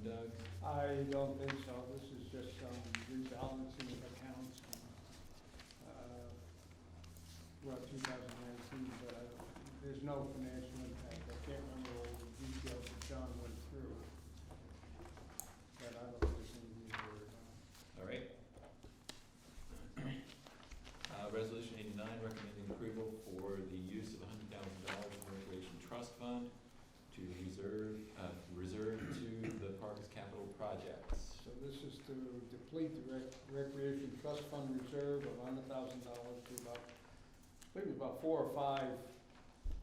Doug? I don't think so. This is just some rebalancing of accounts, throughout 2019, but there's no financial impact. I can't remember all the details that John went through, but I don't think there's anything to worry about. All right. Resolution 89, recommending approval for the use of $100,000 of Recreation Trust Fund to reserve to the Parks Capital Projects. So this is to deplete the Recreation Trust Fund reserve of $100,000 to about, I think it was about 4 or 5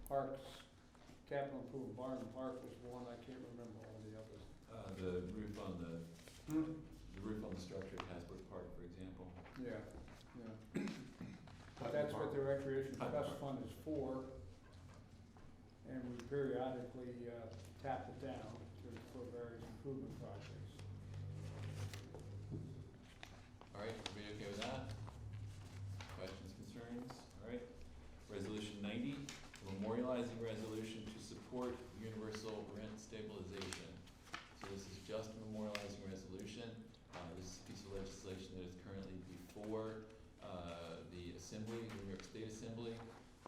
parks, capital improvement. Barton Park was one, I can't remember all the others. The roof on the roof on the structure at Hasbrook Park, for example. Yeah, yeah. But that's what the Recreation Trust Fund is for, and we periodically tap it down for various improvement projects. All right, everybody okay with that? Questions, concerns? All right. Resolution 90, memorializing resolution to support universal rent stabilization. So this is just a memorializing resolution. This is a piece of legislation that is currently before the Assembly, the New York State Assembly.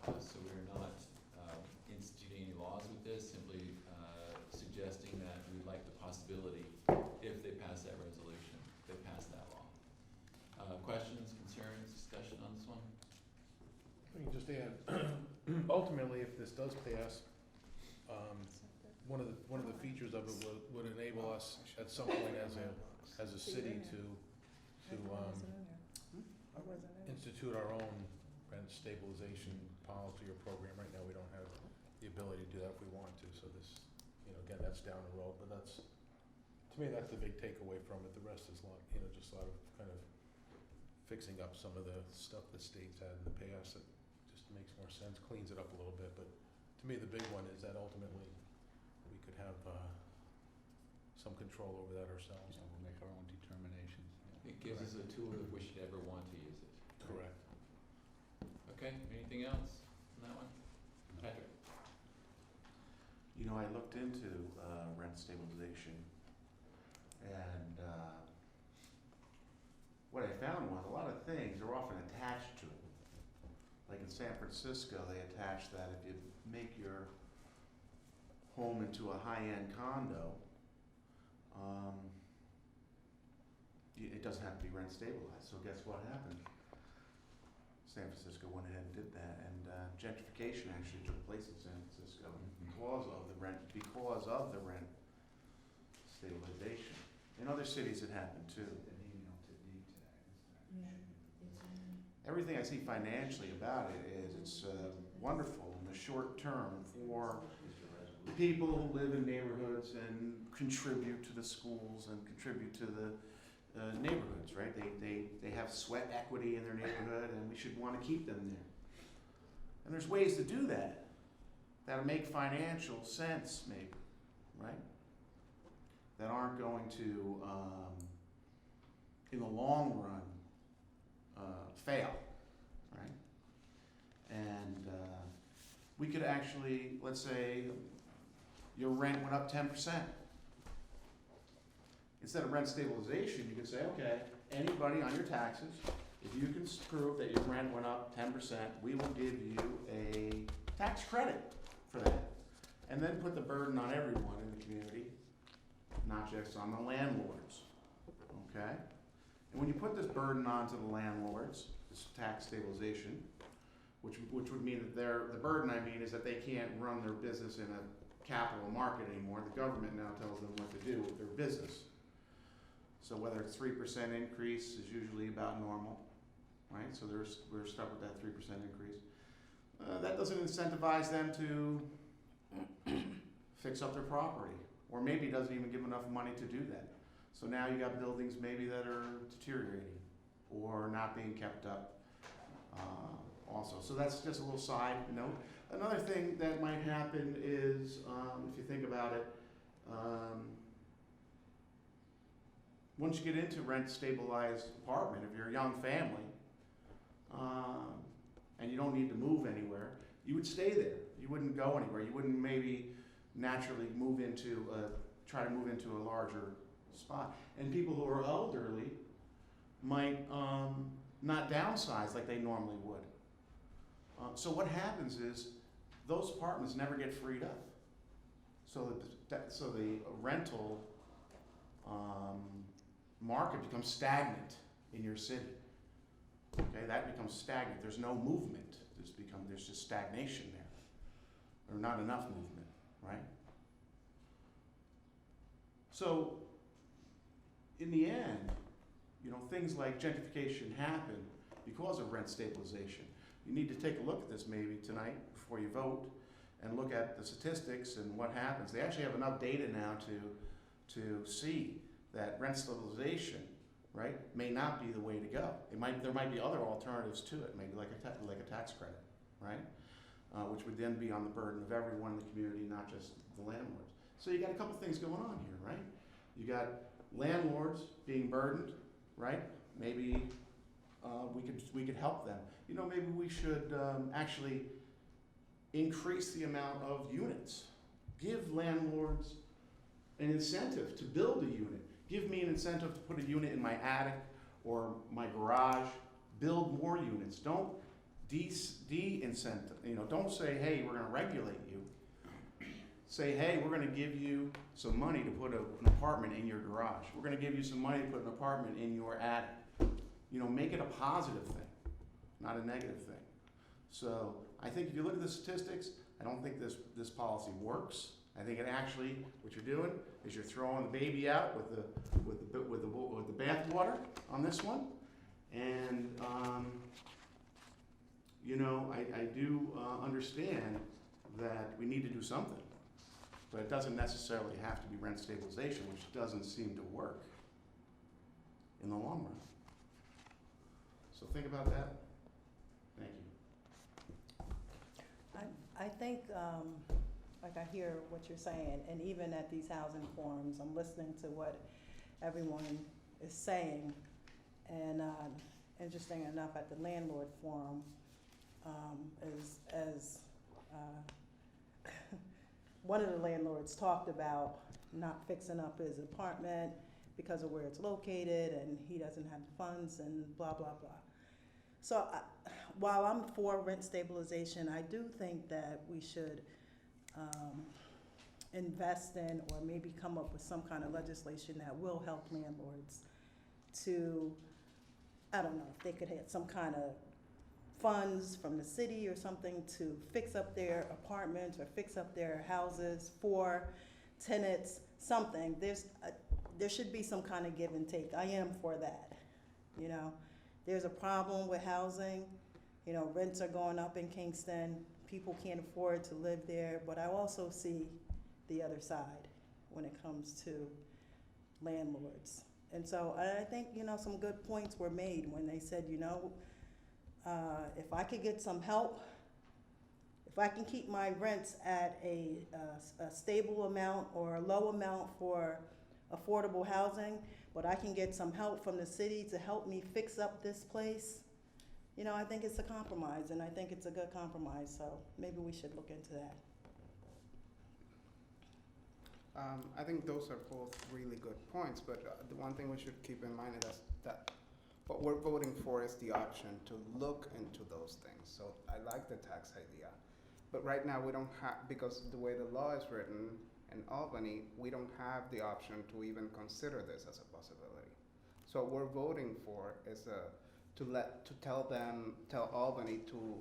So we're not instituting any laws with this, simply suggesting that we'd like the possibility, if they pass that resolution, they pass that law. Questions, concerns, discussion on this one? I can just add, ultimately, if this does pass, one of the features of it would enable us at some point as a city to institute our own rent stabilization policy or program. Right now, we don't have the ability to do that if we want to, so this, again, that's down the road, but to me, that's the big takeaway from it. The rest is just sort of kind of fixing up some of the stuff the state's had in the past that just makes more sense, cleans it up a little bit, but to me, the big one is that ultimately we could have some control over that ourselves. Yeah, we'll make our own determinations. It gives us a tool if we should ever want to use it. Correct. Okay, anything else on that one? Patrick? I looked into rent stabilization, and what I found was a lot of things are often attached to it. Like in San Francisco, they attach that if you make your home into a high-end condo, it doesn't have to be rent stabilized. So guess what happened? San Francisco went ahead and did that, and gentrification actually took place in San Francisco because of the rent stabilization. In other cities, it happened too. Everything I see financially about it is it's wonderful in the short term for people who live in neighborhoods and contribute to the schools and contribute to the neighborhoods, right? They have sweat equity in their neighborhood, and we should want to keep them there. And there's ways to do that that'll make financial sense, maybe, right? That aren't going to, in the long run, fail, right? And we could actually, let's say, your rent went up 10%. Instead of rent stabilization, you could say, okay, anybody on your taxes, if you can prove that your rent went up 10%, we will give you a tax credit for that. And then put the burden on everyone in the community, not just on the landlords, okay? And when you put this burden onto the landlords, this tax stabilization, which would mean that the burden is that they can't run their business in a capital market anymore. The government now tells them what to do with their business. So whether it's 3% increase is usually about normal, right? So we're stuck with that 3% increase. That doesn't incentivize them to fix up their property, or maybe doesn't even give them enough money to do that. So now you got buildings maybe that are deteriorating or not being kept up also. So that's just a little side note. Another thing that might happen is, if you think about it, once you get into rent stabilized apartment, if you're a young family, and you don't need to move anywhere, you would stay there. You wouldn't go anywhere. You wouldn't maybe naturally move into a try to move into a larger spot. And people who are elderly might not downsize like they normally would. So what happens is those apartments never get freed up. So the rental market becomes stagnant in your city. Okay, that becomes stagnant. There's no movement. There's just stagnation there, or not enough movement, right? So in the end, things like gentrification happen because of rent stabilization. You need to take a look at this maybe tonight before you vote and look at the statistics and what happens. They actually have enough data now to see that rent stabilization, right, may not be the way to go. There might be other alternatives to it, maybe like a tax credit, right, which would then be on the burden of everyone in the community, not just the landlords. So you got a couple things going on here, right? You got landlords being burdened, right? Maybe we could help them. Maybe we should actually increase the amount of units. Give landlords an incentive to build a unit. Give me an incentive to put a unit in my attic or my garage. Build more units. Don't de-incentive. Don't say, hey, we're going to regulate you. Say, hey, we're going to give you some money to put an apartment in your garage. We're going to give you some money to put an apartment in your attic. Make it a positive thing, not a negative thing. So I think if you look at the statistics, I don't think this policy works. I think it actually, what you're doing is you're throwing the baby out with the bathwater on this one. And I do understand that we need to do something, but it doesn't necessarily have to be rent stabilization, which doesn't seem to work in the long run. So think about that. Thank you. I think, like I hear what you're saying, and even at these housing forums, I'm listening to what everyone is saying. And interesting enough, at the landlord forum, one of the landlords talked about not fixing up his apartment because of where it's located, and he doesn't have the funds, and blah, blah, blah. So while I'm for rent stabilization, I do think that we should invest in, or maybe come up with some kind of legislation that will help landlords to, I don't know, if they could have some kind of funds from the city or something to fix up their apartments or fix up their houses for tenants, something. There should be some kind of give and take. I am for that, There's a problem with housing. Rents are going up in Kingston. People can't afford to live there. But I also see the other side when it comes to landlords. And so I think, some good points were made when they said, if I could get some help, if I can keep my rents at a stable amount or a low amount for affordable housing, but I can get some help from the city to help me fix up this place, I think it's a compromise, and I think it's a good compromise, so maybe we should look into that. I think those are both really good points, but the one thing we should keep in mind is that what we're voting for is the option to look into those things. So I like the tax idea, but right now we don't have, because the way the law is written in Albany, we don't have the option to even consider this as a possibility. So what we're voting for is tell Albany to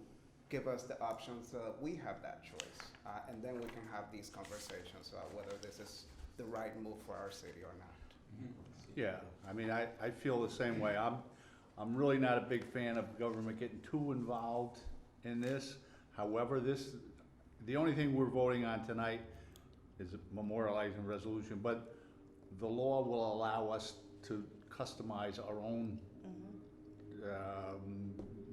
give us the options so that we have that choice, and then we can have these conversations about whether this is the right move for our city or not. Yeah, I mean, I feel the same way. I'm really not a big fan of government getting too involved in this. However, the only thing we're voting on tonight is a memorializing resolution, but the law will allow us to customize our own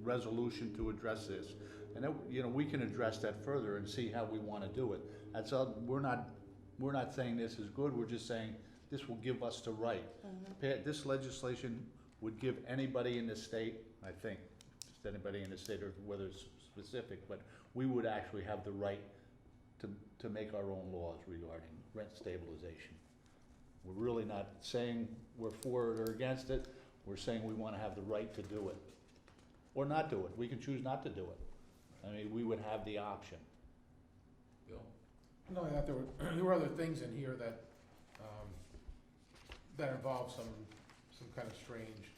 resolution to address this. And we can address that further and see how we want to do it. That's all. We're not saying this is good. We're just saying this will give us the right. This legislation would give anybody in the state, I think, just anybody in the state, or whether it's specific, but we would actually have the right to make our own laws regarding rent stabilization. really not saying we're for it or against it, we're saying we wanna have the right to do it. Or not do it, we can choose not to do it. I mean, we would have the option. Bill? No, I thought there were other things in here that, that involve some kind of strange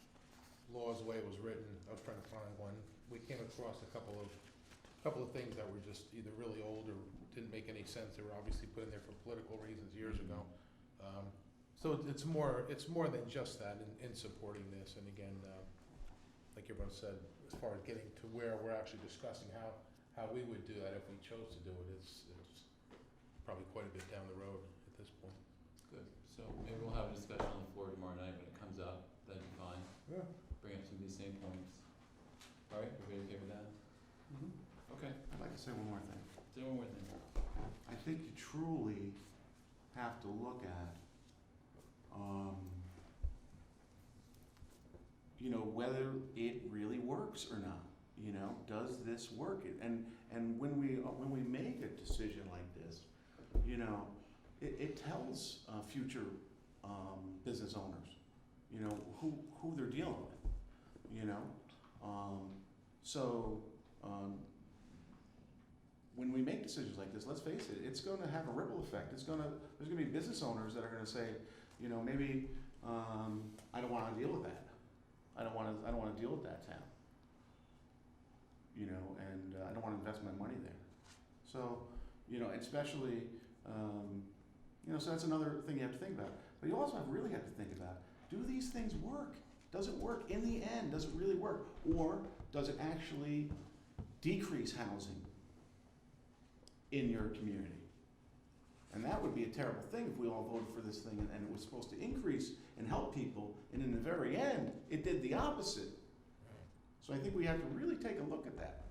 laws, the way it was written. I was trying to find one. We came across a couple of things that were just either really old or didn't make any sense. They were obviously put in there for political reasons years ago. So it's more than just that in supporting this. And again, like everyone said, as far as getting to where we're actually discussing how we would do that if we chose to do it, it's probably quite a bit down the road at this point. Good. So maybe we'll have a discussion on the floor tomorrow night when it comes up. That'd be fine. Yeah. Bring up some of these same points. All right, everybody okay with that? Okay. I'd like to say one more thing. Say one more thing. I think you truly have to look at, you know, whether it really works or not. You know, does this work? And when we make a decision like this, you know, it tells future business owners, you know, who they're dealing with. You know, when we make decisions like this, let's face it, it's going to have a ripple effect. There's going to be business owners that are going to say, you know, maybe I don't want to deal with that. I don't want to deal with that town. You know, and I don't want to invest my money there. So, you know, especially, you know, so that's another thing you have to think about. But you also really have to think about, do these things work? Does it work in the end? Does it really work? Or does it actually decrease housing in your community? And that would be a terrible thing if we all voted for this thing and it was supposed to increase and help people, and in the very end, it did the opposite. So I think we have to really take a look at that.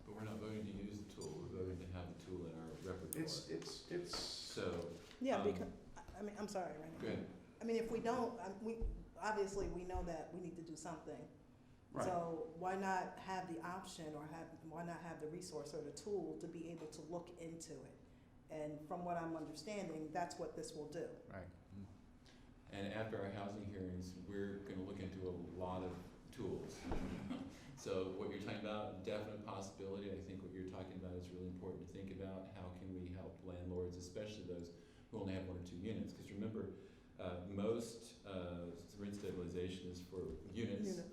But we're not voting to use the tool, we're voting to have the tool in our repertoire. It's. So. Yeah, because, I mean, I'm sorry, Randy. Go ahead. I mean, if we don't, obviously, we know that we need to do something. Right. So why not have the option, or why not have the resource or the tool to be able to look into it? And from what I'm understanding, that's what this will do. Right. And after our housing hearings, we're gonna look into a lot of tools. So what you're talking about, definite possibility. I think what you're talking about is really important to think about. How can we help landlords, especially those who only have 1 or 2 units? Because remember, most rent stabilization is for units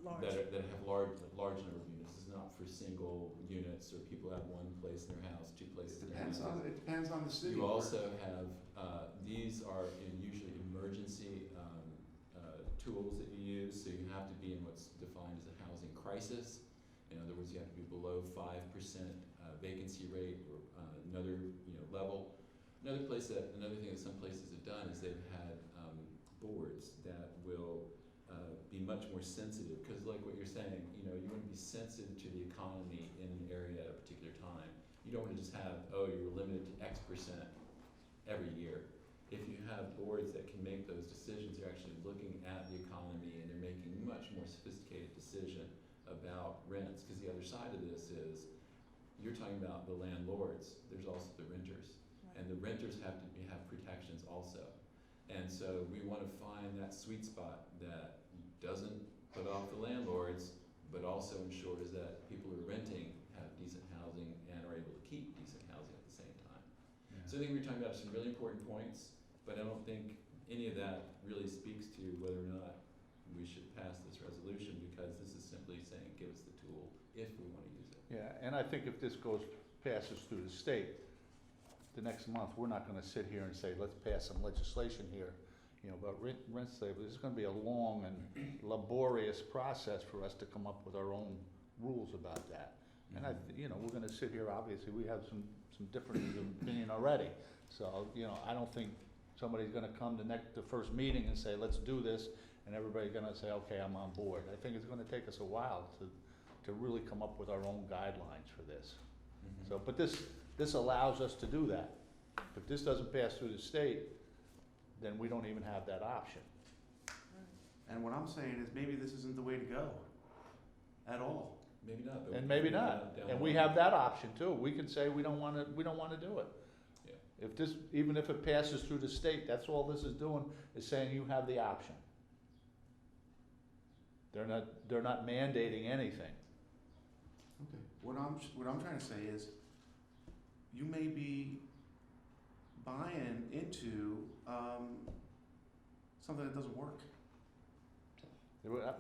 Large. that have large number of units. It's not for single units or people who have 1 place in their house, 2 places in their house. It depends on the city. You also have, these are usually emergency tools that you use, so you have to be in what's defined as a housing crisis. In other words, you have to be below 5% vacancy rate or another level. Another thing that some places have done is they've had boards that will be much more sensitive, because like what you're saying, you want to be sensitive to the economy in an area at a particular time. You don't want to just have, you're limited to X% every year. If you have boards that can make those decisions, they're actually looking at the economy and they're making much more sophisticated decision about rents. Because the other side of this is, you're talking about the landlords, there's also the renters. Right. And the renters have to have protections also. And so we want to find that sweet spot that doesn't put off the landlords, but also ensures that people who are renting have decent housing and are able to keep decent housing at the same time. Yeah. So I think we're talking about some really important points, but I don't think any of that really speaks to whether or not we should pass this resolution, because this is simply saying, give us the tool if we want to use it. Yeah, and I think if this passes through the state, the next month, we're not gonna sit here and say, let's pass some legislation here, about rent stability. This is gonna be a long and laborious process for us to come up with our own rules about that. And we're gonna sit here, obviously, we have some differences of opinion already. So, I don't think somebody's gonna come the first meeting and say, let's do this, and everybody's gonna say, okay, I'm on board. I think it's gonna take us a while to really come up with our own guidelines for this. So, but this allows us to do that. If this doesn't pass through the state, then we don't even have that option. And what I'm saying is, maybe this isn't the way to go at all. Maybe not. But And maybe not. And we have that option too. We can say we don't wanna do it. Yeah. If this, even if it passes through the state, that's all this is doing, is saying you have the option. They're not mandating anything. Okay, what I'm trying to say is, you may be buying into, something that doesn't work.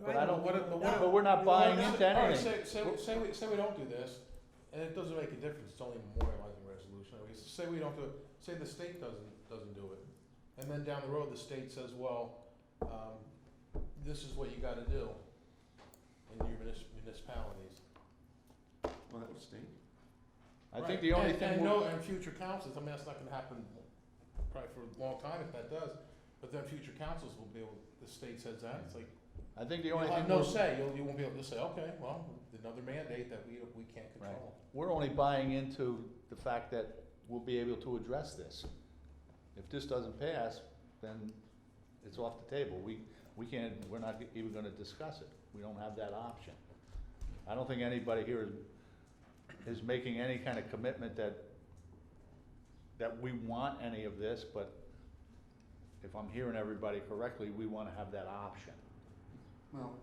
But I don't, What if- but we're not buying Well, into all right, anything. say we don't do this, and it doesn't make a difference, it's only memorializing resolution. Okay, so say we don't do it, say the state doesn't do it, and then down the road, the state says, well, this is what you gotta do in your municipalities. Well, that would stink. I Right. think the only thing. And future councils, I mean, that's not gonna happen probably for a long time if that does, but then future councils will be able, the state says that, it's like, I think the you'll only thing. have no we're- say, you won't be able to say, okay, well, another mandate that we can't control. We're only buying into the fact that we'll be able to address this. If this doesn't pass, then it's off the table. We can't, we're not even gonna discuss it. We don't have that option. I don't think anybody here is making any kind of commitment that we want any of this, but if I'm hearing everybody correctly, we wanna have that option. Well,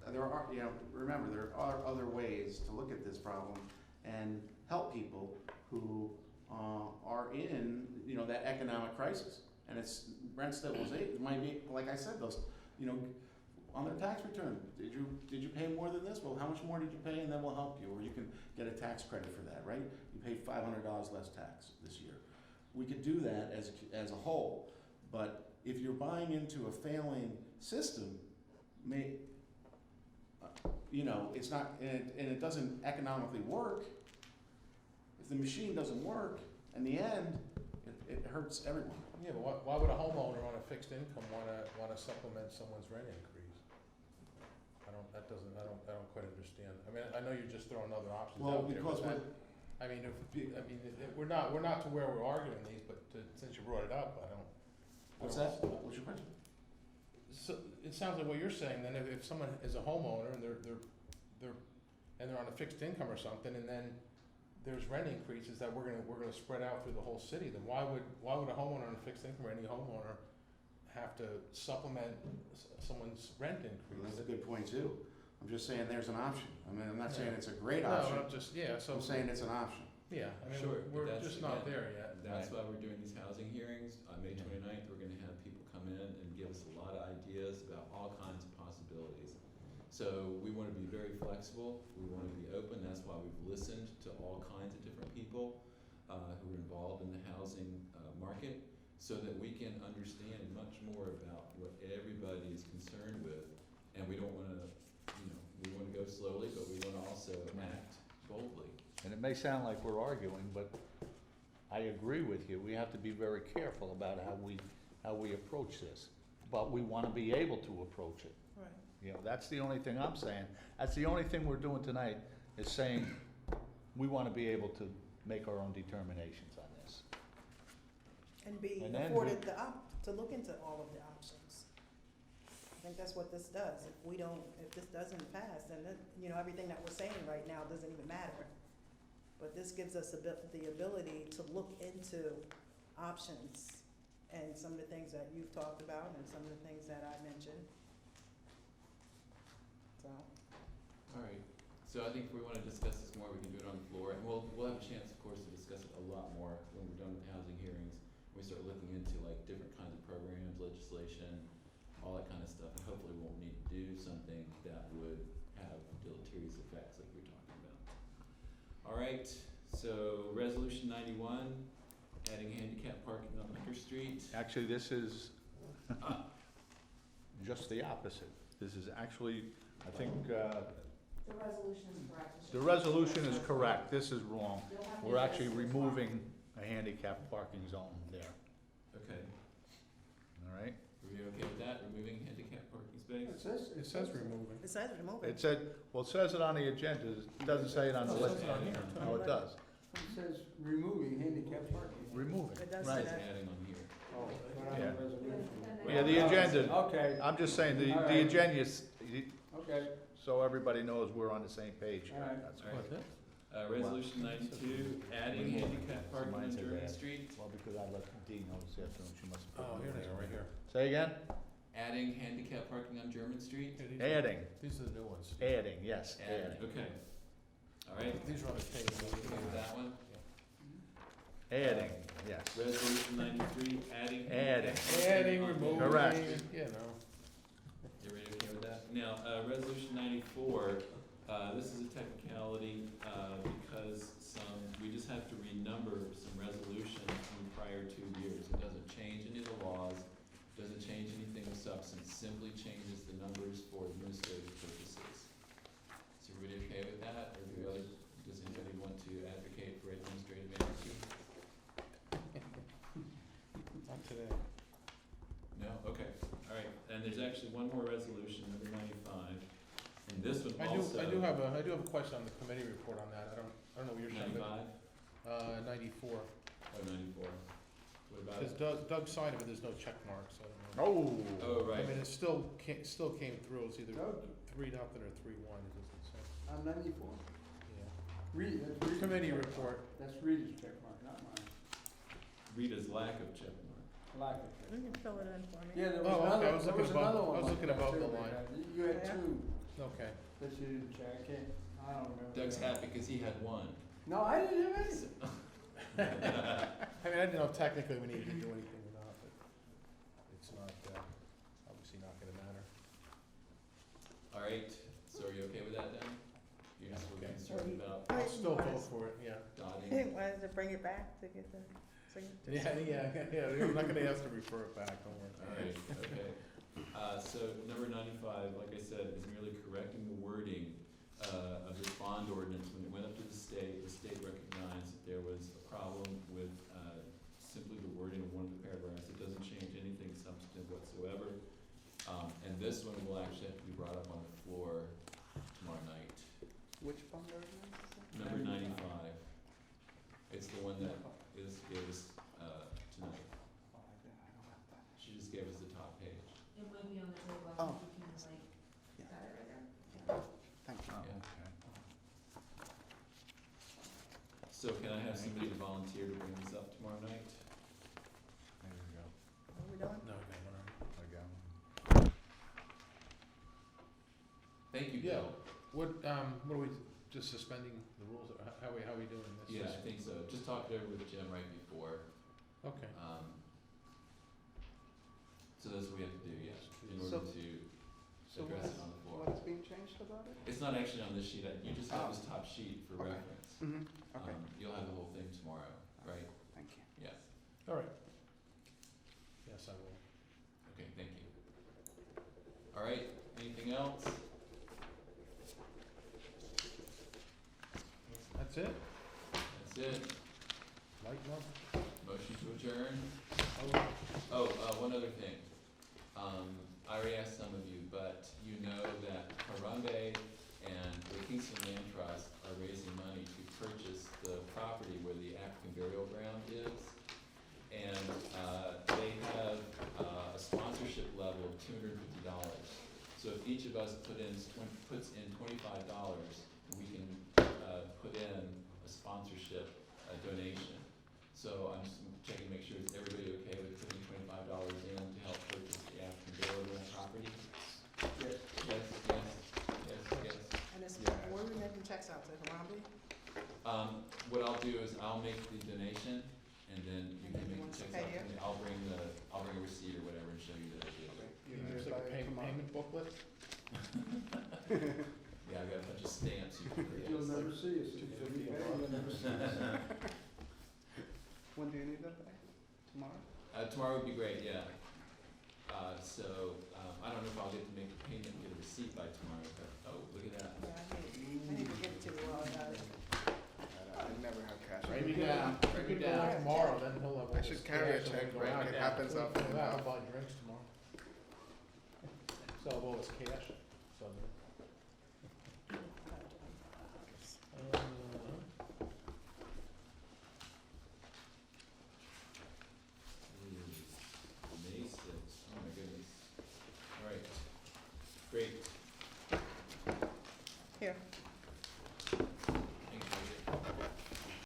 there are, remember, there are other ways to look at this problem and help people who are in, that economic crisis. And it's rent stabilization, it might be, like I said, those, on their tax return, did you pay more than this? Well, how much more did you pay? And then we'll help you, or you can get a tax credit for that, right? You paid $500 less tax this year. We could do that as a whole, but if you're buying into a failing system, it's not, and it doesn't economically work. If the machine doesn't work, in the end, it hurts everyone. Yeah, but why would a homeowner on a fixed income wanna supplement someone's rent increase? I don't quite understand. I mean, I know you're just throwing other options Well, out there, because but we're not to where we're arguing these, but since you brought it up, What's that? What's your question? So, it sounds like what you're saying, then if someone is a homeowner and they're on a fixed income or something, and then there's rent increases that we're gonna spread out through the whole city, then why would a homeowner on a fixed income or any homeowner have to supplement someone's rent Well, increase? that's a good point too. I'm just saying there's an option. I mean, I'm not saying it's a great No, option. I'm just, so. I'm saying it's an option. Yeah, I mean, Sure, but we're that's, just not again, there yet. That's why we're doing these housing hearings. On May 29th, we're gonna have people come in and give us a lot of ideas about all kinds of possibilities. So we wanna be very flexible, we wanna be open, that's why we've listened to all kinds of different people who are involved in the housing market, so that we can understand much more about what everybody is concerned with. And we don't wanna, we wanna go slowly, but we wanna also act boldly. And it may sound like we're arguing, but I agree with you. We have to be very careful about how we approach this. But we wanna be able to approach it. Right. That's the only thing I'm saying. That's the only thing we're doing tonight, is saying we wanna be able to make our own determinations on this. And be And then afforded to look into all of the options. I think that's what this does. If this doesn't pass, then, everything that we're saying right now doesn't even matter. But this gives us the ability to look into options and some of the things that you've talked about and some of the things that I mentioned. So, All right, so I think if we wanna discuss this more, we can do it on the floor, and we'll have a chance, of course, to discuss it a lot more when we're done with housing hearings. We start looking into like different kinds of programs, legislation, all that kind of stuff, and hopefully we won't need to do something that would have deleterious effects like you're talking about. All right, so resolution 91, adding handicap parking on Hunter Street. Actually, this is just the opposite. This is actually, I think, the resolution is correct. the resolution is correct. This is wrong. We're actually removing a handicap parking zone there, Okay, all right? are we okay with that, removing handicap parking space? It says removing. It says remove it. It said, well, it says it on the agenda. It doesn't say it on the No, it list. says it on here. No, it does. It says removing handicap parking. Removing, It does say right. It's that. adding on here. Oh, not on Yeah. the resolution. Yeah, the agenda, Okay, I'm just saying, the All right. agenda, okay. so everybody knows we're on the same page. All right. That's All right. What's that? Resolution 92, adding handicap parking on Mine said German that. Street. Well, because I let Dee know this afternoon, she must have. Oh, here they are, right here. Say again? Adding handicap parking on German Street. Here, these Adding, These are the new ones. adding, yes, adding. Okay. All right. These are on the page. Okay with that one. Adding, yes. Resolution 93, adding. Adding. Adding, on removing, Correct. you know. Everybody okay with that? Now, resolution 94, this is a technicality, because we just have to renumber some resolutions from prior 2 years. It doesn't change any of the laws, doesn't change anything of substance, simply changes the numbers for administrative purposes. Is everybody okay with that, or does anybody want to advocate for administrative amnesty? Not today. No? Okay, all right. And there's actually one more resolution, number 95, and this one also. I do have a question on the committee report on that. I don't know what you're saying. 95? 94. Oh, 94. What about Because it? Doug's side of it, there's no check marks, so I don't know. Oh, Oh. right. I mean, it still came through, it's either Doug? 3-0 or 3-1, it doesn't say. On 94? Yeah. Reed, that's Reed's Committee check report. mark. That's Reed's check mark, not mine. Rita's lack of check mark. Lack of check. You can fill it in for me. Yeah, there Oh, was okay, another, I was there looking was above- another one. I was like looking that above too, the like line. that. You had Yeah. two Okay. that you didn't check, I don't remember. Doug's happy because he had one. No, I didn't have any. So- I mean, I didn't know if technically we needed to do anything or not, but it's not, obviously not gonna matter. All right, so are you okay with that then? You're just Okay. concerned about I'll still vote for it, yeah. dotting? Wanted to bring it back to get the signatures. Yeah, I'm not gonna ask to refer it back, don't worry. All right, okay. So number 95, like I said, is merely correcting the wording of this bond ordinance. When it went up to the state recognized that there was a problem with simply the wording of one of the paragraphs. It doesn't change anything substantive whatsoever. And this one will actually have to be brought up on the floor tomorrow night. Which bond ordinance is that? Number 95. It's the one that is gave us tonight. Oh, I don't have that. She just gave us the top page. It might be on the table, I Oh. think you can like, Yeah. got it right there? Thank you. Oh, Yeah. okay. So can I have somebody volunteer to bring this up tomorrow night? There you go. Are we done? No, no, no. There you go. Thank you, Yeah. Bill. What are we, just suspending the rules, or how are we doing this? Yeah, I think so. Just talked it over with Jim right before. Okay. So that's what we have to do, yes, in So- order to So address it on the what floor. is being changed about it? It's not actually on this sheet. You just have Oh. this top sheet for Okay. reference. Mm-hmm, okay, You'll have the whole thing tomorrow, right? thank you. Yes. All right. Yes, I will. Okay, thank you. All right, anything else? That's it? That's it. Lighten up? Motion to adjourn. Oh, One other thing. I already asked some of you, but you know that Harambe and the Kingston Land Trust are raising money to purchase the property where the African burial ground is. And they have a sponsorship level of $250. So if each of us puts in $25, we can put in a sponsorship donation. So I'm just checking to make sure, is everybody okay with putting $25 in to help purchase the African burial ground property? Yes. Yes, yes. And it's, Yeah. where are we making checks out to, Harambe? What I'll do is I'll make the donation, and then you And can then you make want the us to checks out pay to you? me. I'll bring a receipt or whatever and show you that I did. You There's do it like a by tomorrow. payment booklet? Yeah, I got a bunch of stamps you can create. You'll never see us. $250 You'll never see us. When do you need that by? Tomorrow? Tomorrow would be great, yeah. I don't know if I'll get to make the payment and get a receipt by tomorrow, but, oh, look at that. Yeah, I need to give it to you while I got it. I never have cash. Write me down, write me You can go down. out tomorrow, then he'll have all I this should carry a cash and check, we'll go right? out. It Yeah. happens We'll often go out, enough. I'll buy drinks tomorrow. So I'll have all this cash, so. May 6th, oh my goodness. All right, great.